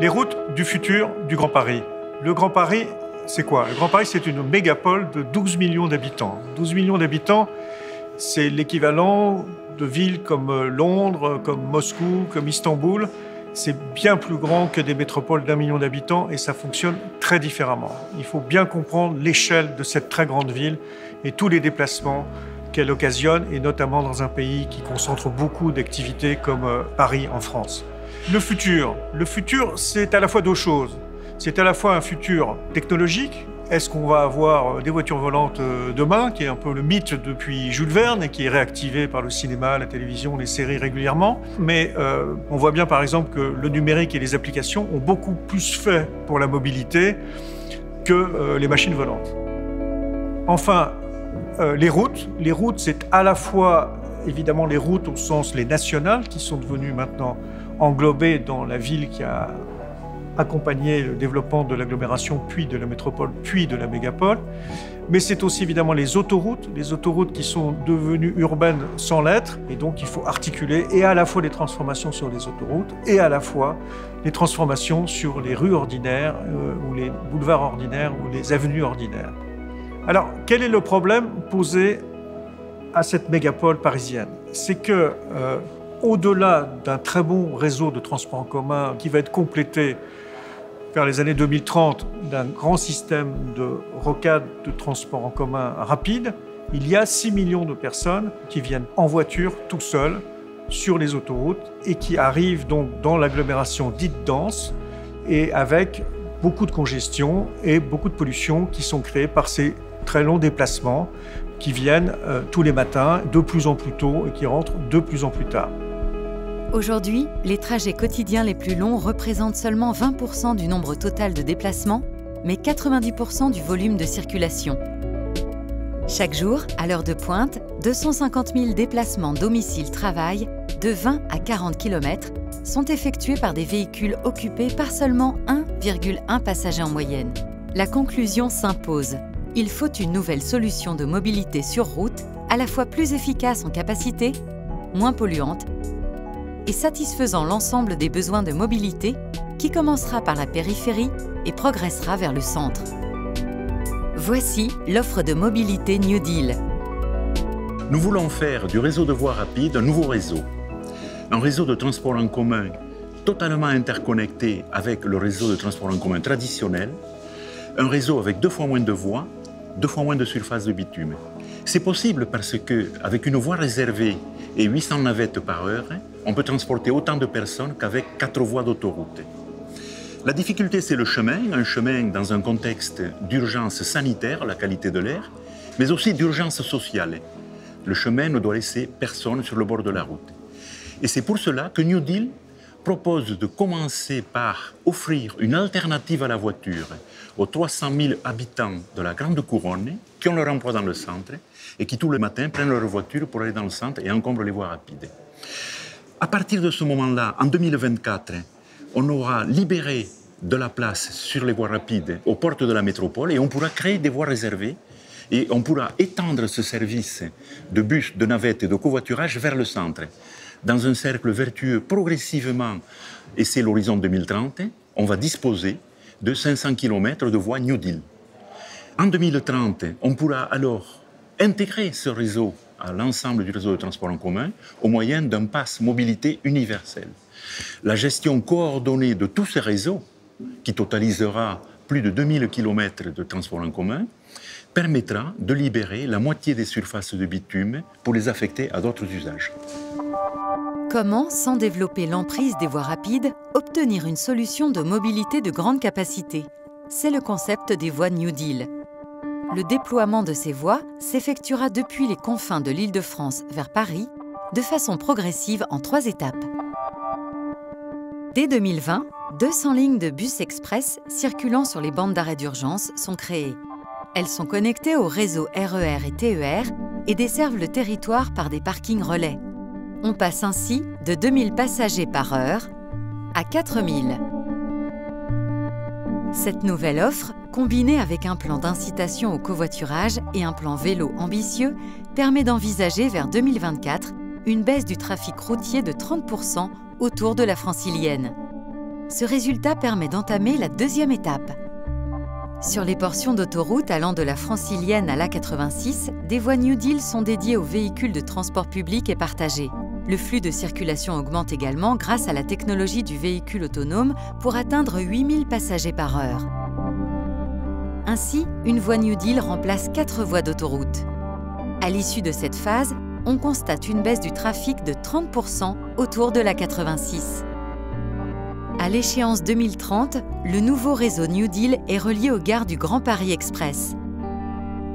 Les routes du futur du Grand Paris. Le Grand Paris, c'est quoi? Le Grand Paris, c'est une mégapole de 12 millions d'habitants. 12 millions d'habitants, c'est l'équivalent de villes comme Londres, comme Moscou, comme Istanbul. C'est bien plus grand que des métropoles d'1 million d'habitants et ça fonctionne très différemment. Il faut bien comprendre l'échelle de cette très grande ville et tous les déplacements qu'elle occasionne, et notamment dans un pays qui concentre beaucoup d'activités comme Paris en France. Le futur, c'est à la fois deux choses. C'est à la fois un futur technologique. Est-ce qu'on va avoir des voitures volantes demain, qui est un peu le mythe depuis Jules Verne et qui est réactivé par le cinéma, la télévision, les séries régulièrement. Mais on voit bien par exemple que le numérique et les applications ont beaucoup plus fait pour la mobilité que les machines volantes. Enfin, les routes, c'est à la fois évidemment les routes au sens les nationales qui sont devenues maintenant englobées dans la ville qui a accompagné le développement de l'agglomération, puis de la métropole, puis de la mégapole. Mais c'est aussi évidemment les autoroutes qui sont devenues urbaines sans l'être, et donc il faut articuler et à la fois les transformations sur les autoroutes et à la fois les transformations sur les rues ordinaires ou les boulevards ordinaires ou les avenues ordinaires. Alors, quel est le problème posé à cette mégapole parisienne? C'est que, au-delà d'un très bon réseau de transport en commun qui va être complété vers les années 2030 d'un grand système de rocade de transport en commun rapide, il y a 6 millions de personnes qui viennent en voiture tout seuls sur les autoroutes et qui arrivent donc dans l'agglomération dite dense et avec beaucoup de congestion et beaucoup de pollution qui sont créées par ces très longs déplacements qui viennent tous les matins de plus en plus tôt et qui rentrent de plus en plus tard. Aujourd'hui, les trajets quotidiens les plus longs représentent seulement 20% du nombre total de déplacements, mais 90% du volume de circulation. Chaque jour, à l'heure de pointe, 250 000 déplacements domicile-travail de 20 à 40 km sont effectués par des véhicules occupés par seulement 1,1 passager en moyenne. La conclusion s'impose. Il faut une nouvelle solution de mobilité sur route, à la fois plus efficace en capacité, moins polluante et satisfaisant l'ensemble des besoins de mobilité qui commencera par la périphérie et progressera vers le centre. Voici l'offre de mobilité New Deal. Nous voulons faire du réseau de voies rapides un nouveau réseau. Un réseau de transport en commun totalement interconnecté avec le réseau de transport en commun traditionnel. Un réseau avec 2 fois moins de voies, 2 fois moins de surface de bitume. C'est possible parce qu'avec une voie réservée et 800 navettes par heure, on peut transporter autant de personnes qu'avec 4 voies d'autoroute. La difficulté, c'est le chemin, un chemin dans un contexte d'urgence sanitaire, la qualité de l'air, mais aussi d'urgence sociale. Le chemin ne doit laisser personne sur le bord de la route. Et c'est pour cela que New Deal propose de commencer par offrir une alternative à la voiture aux 300 000 habitants de la Grande Couronne qui ont leur emploi dans le centre et qui tous les matins prennent leur voiture pour aller dans le centre et encombrent les voies rapides. À partir de ce moment-là, en 2024, on aura libéré de la place sur les voies rapides aux portes de la métropole et on pourra créer des voies réservées et on pourra étendre ce service de bus, de navettes et de covoiturage vers le centre. Dans un cercle vertueux progressivement, et c'est l'horizon 2030, on va disposer de 500 km de voies New Deal. En 2030, on pourra alors intégrer ce réseau à l'ensemble du réseau de transport en commun au moyen d'un pass mobilité universel. La gestion coordonnée de tous ces réseaux, qui totalisera plus de 2000 km de transport en commun, permettra de libérer la moitié des surfaces de bitume pour les affecter à d'autres usages. Comment, sans développer l'emprise des voies rapides, obtenir une solution de mobilité de grande capacité? C'est le concept des voies New Deal. Le déploiement de ces voies s'effectuera depuis les confins de l'Île-de-France vers Paris, de façon progressive en 3 étapes. Dès 2020, 200 lignes de bus express circulant sur les bandes d'arrêt d'urgence sont créées. Elles sont connectées au réseau RER et TER et desservent le territoire par des parkings relais. On passe ainsi de 2000 passagers par heure à 4000. Cette nouvelle offre, combinée avec un plan d'incitation au covoiturage et un plan vélo ambitieux, permet d'envisager vers 2024 une baisse du trafic routier de 30% autour de la Francilienne. Ce résultat permet d'entamer la deuxième étape. Sur les portions d'autoroute allant de la Francilienne à l'A86, des voies New Deal sont dédiées aux véhicules de transport public et partagé. Le flux de circulation augmente également grâce à la technologie du véhicule autonome pour atteindre 8000 passagers par heure. Ainsi, une voie New Deal remplace 4 voies d'autoroute. À l'issue de cette phase, on constate une baisse du trafic de 30% autour de l'A86. À l'échéance 2030, le nouveau réseau New Deal est relié aux gares du Grand Paris Express.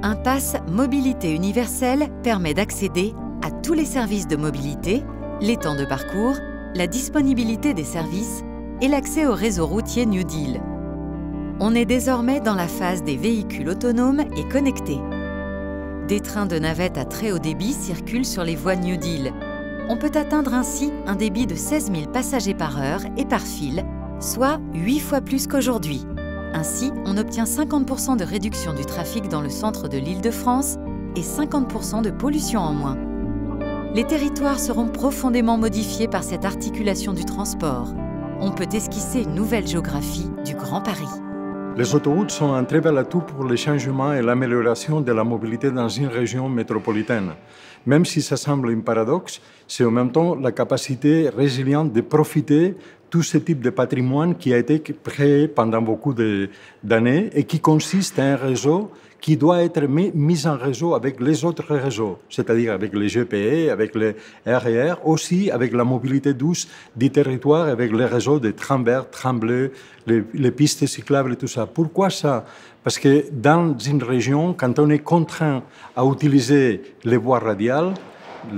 Un pass mobilité universelle permet d'accéder à tous les services de mobilité, les temps de parcours, la disponibilité des services et l'accès au réseau routier New Deal. On est désormais dans la phase des véhicules autonomes et connectés. Des trains de navette à très haut débit circulent sur les voies New Deal. On peut atteindre ainsi un débit de 16 000 passagers par heure et par fil, soit 8 fois plus qu'aujourd'hui. Ainsi, on obtient 50% de réduction du trafic dans le centre de l'Île-de-France et 50% de pollution en moins. Les territoires seront profondément modifiés par cette articulation du transport. On peut esquisser une nouvelle géographie du Grand Paris. Les autoroutes sont un très bel atout pour le changement et l'amélioration de la mobilité dans une région métropolitaine. Même si ça semble un paradoxe, c'est en même temps la capacité résiliente de profiter tout ce type de patrimoine qui a été créé pendant beaucoup d'années et qui consiste en un réseau qui doit être mis en réseau avec les autres réseaux, c'est-à-dire avec les GPE, avec les RER, aussi avec la mobilité douce du territoire, avec les réseaux de trams verts, trams bleus, les pistes cyclables et tout ça. Pourquoi ça? Parce que dans une région, quand on est contraint à utiliser les voies radiales,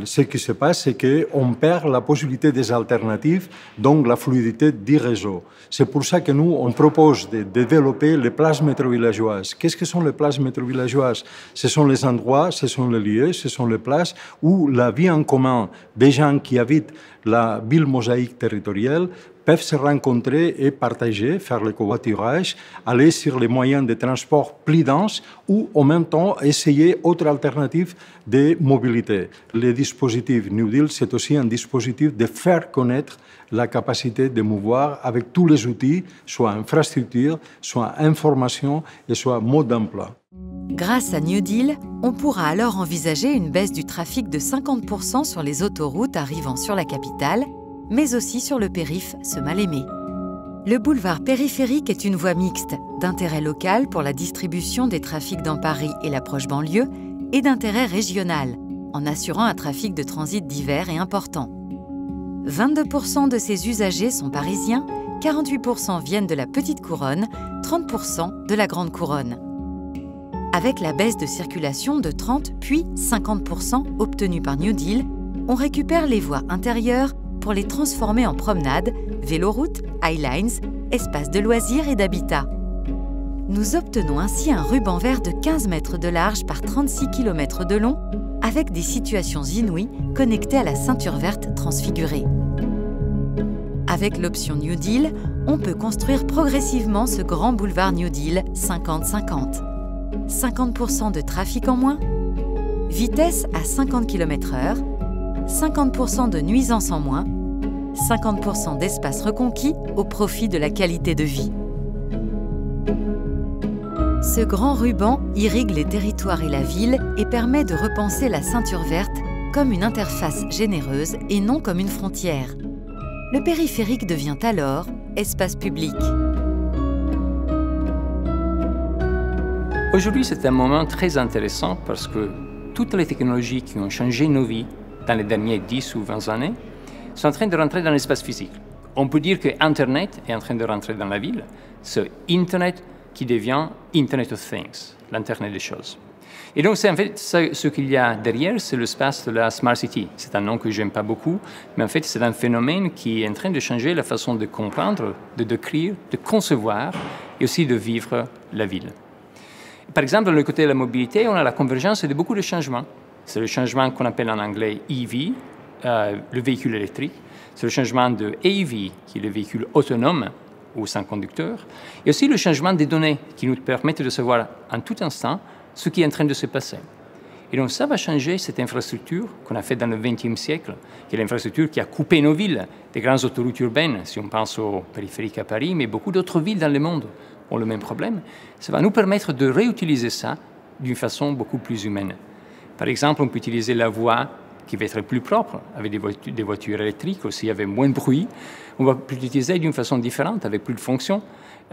ce qui se passe, c'est qu'on perd la possibilité des alternatives, donc la fluidité du réseau. C'est pour ça que nous, on propose de développer les places métrovillageoises. Qu'est-ce que sont les places métrovillageoises? Ce sont les endroits, ce sont les lieux, ce sont les places où la vie en commun des gens qui habitent la ville mosaïque territoriale peuvent se rencontrer et partager, faire le covoiturage, aller sur les moyens de transport plus denses ou en même temps essayer autre alternative de mobilité. Le dispositif New Deal, c'est aussi un dispositif de faire connaître la capacité de mouvoir avec tous les outils, soit infrastructure, soit information et soit mode d'emploi. Grâce à New Deal, on pourra alors envisager une baisse du trafic de 50% sur les autoroutes arrivant sur la capitale, mais aussi sur le périph' ce mal-aimé. Le boulevard périphérique est une voie mixte, d'intérêt local pour la distribution des trafics dans Paris et l'approche banlieue, et d'intérêt régional, en assurant un trafic de transit divers et important. 22% de ses usagers sont parisiens, 48% viennent de la Petite Couronne, 30% de la Grande Couronne. Avec la baisse de circulation de 30 puis 50% obtenue par New Deal, on récupère les voies intérieures pour les transformer en promenades, véloroutes, highlines, espaces de loisirs et d'habitat. Nous obtenons ainsi un ruban vert de 15 mètres de large par 36 km de long, avec des situations inouïes connectées à la ceinture verte transfigurée. Avec l'option New Deal, on peut construire progressivement ce grand boulevard New Deal 50-50. 50% de trafic en moins, vitesse à 50 km/h, 50% de nuisances en moins, 50% d'espace reconquis au profit de la qualité de vie. Ce grand ruban irrigue les territoires et la ville et permet de repenser la ceinture verte comme une interface généreuse et non comme une frontière. Le périphérique devient alors espace public. Aujourd'hui, c'est un moment très intéressant parce que toutes les technologies qui ont changé nos vies dans les dernières 10 ou 20 années sont en train de rentrer dans l'espace physique. On peut dire que Internet est en train de rentrer dans la ville. C'est Internet qui devient Internet of Things, l'Internet des choses. Et donc, c'est en fait ce qu'il y a derrière, c'est l'espace de la Smart City. C'est un nom que je n'aime pas beaucoup, mais en fait, c'est un phénomène qui est en train de changer la façon de comprendre, de décrire, de concevoir et aussi de vivre la ville. Par exemple, dans le côté de la mobilité, on a la convergence de beaucoup de changements. C'est le changement qu'on appelle en anglais EV, le véhicule électrique. C'est le changement de AV, qui est le véhicule autonome ou sans conducteur. Et aussi le changement des données qui nous permettent de savoir en tout instant ce qui est en train de se passer. Et donc ça va changer cette infrastructure qu'on a faite dans le XXe siècle, qui est l'infrastructure qui a coupé nos villes, des grandes autoroutes urbaines, si on pense au périphérique à Paris, mais beaucoup d'autres villes dans le monde ont le même problème. Ça va nous permettre de réutiliser ça d'une façon beaucoup plus humaine. Par exemple, on peut utiliser la voie qui va être plus propre, avec des voitures électriques aussi, avec moins de bruit. On va l'utiliser d'une façon différente, avec plus de fonctions.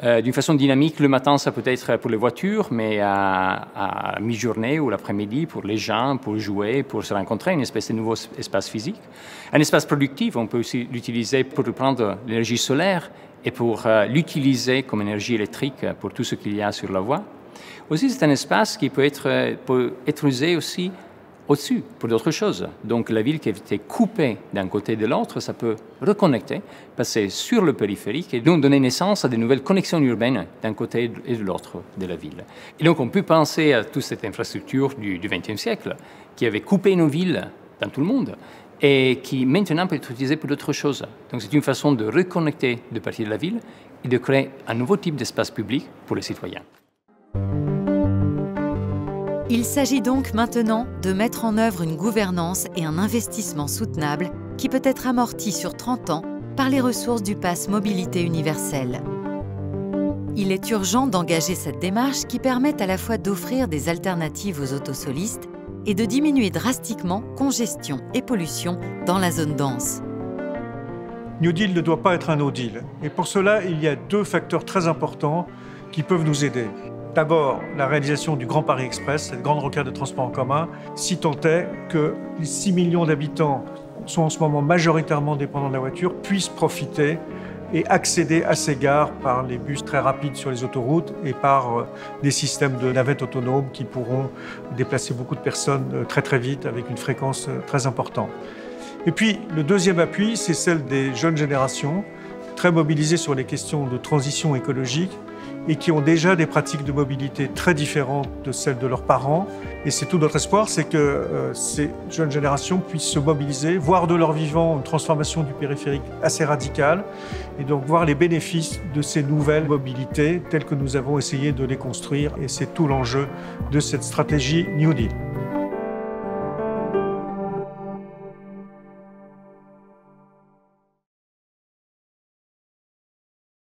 D'une façon dynamique, le matin, ça peut être pour les voitures, mais à mi-journée ou l'après-midi, pour les gens, pour jouer, pour se rencontrer, une espèce de nouveau espace physique. Un espace productif, on peut aussi l'utiliser pour prendre l'énergie solaire et pour l'utiliser comme énergie électrique pour tout ce qu'il y a sur la voie. Aussi, c'est un espace qui peut être usé aussi au-dessus pour d'autres choses. Donc la ville qui a été coupée d'un côté et de l'autre, ça peut reconnecter, passer sur le périphérique et donc donner naissance à de nouvelles connexions urbaines d'un côté et de l'autre de la ville. Et donc on peut penser à toute cette infrastructure du XXe siècle qui avait coupé nos villes dans tout le monde et qui maintenant peut être utilisée pour d'autres choses. Donc c'est une façon de reconnecter deux parties de la ville et de créer un nouveau type d'espace public pour les citoyens. Il s'agit donc maintenant de mettre en œuvre une gouvernance et un investissement soutenable qui peut être amorti sur 30 ans par les ressources du Pass Mobilité Universelle. Il est urgent d'engager cette démarche qui permet à la fois d'offrir des alternatives aux autosolistes et de diminuer drastiquement congestion et pollution dans la zone dense. New Deal ne doit pas être un no deal. Et pour cela, il y a deux facteurs très importants qui peuvent nous aider. D'abord, la réalisation du Grand Paris Express, cette grande requête de transport en commun, si tant est que les 6 millions d'habitants sont en ce moment majoritairement dépendants de la voiture, puissent profiter et accéder à ces gares par les bus très rapides sur les autoroutes et par des systèmes de navettes autonomes qui pourront déplacer beaucoup de personnes très très vite avec une fréquence très importante. Et puis, le deuxième appui, c'est celle des jeunes générations, très mobilisées sur les questions de transition écologique, et qui ont déjà des pratiques de mobilité très différentes de celles de leurs parents. Et c'est tout notre espoir, c'est que ces jeunes générations puissent se mobiliser, voir de leur vivant une transformation du périphérique assez radicale, et donc voir les bénéfices de ces nouvelles mobilités telles que nous avons essayé de les construire. Et c'est tout l'enjeu de cette stratégie New Deal.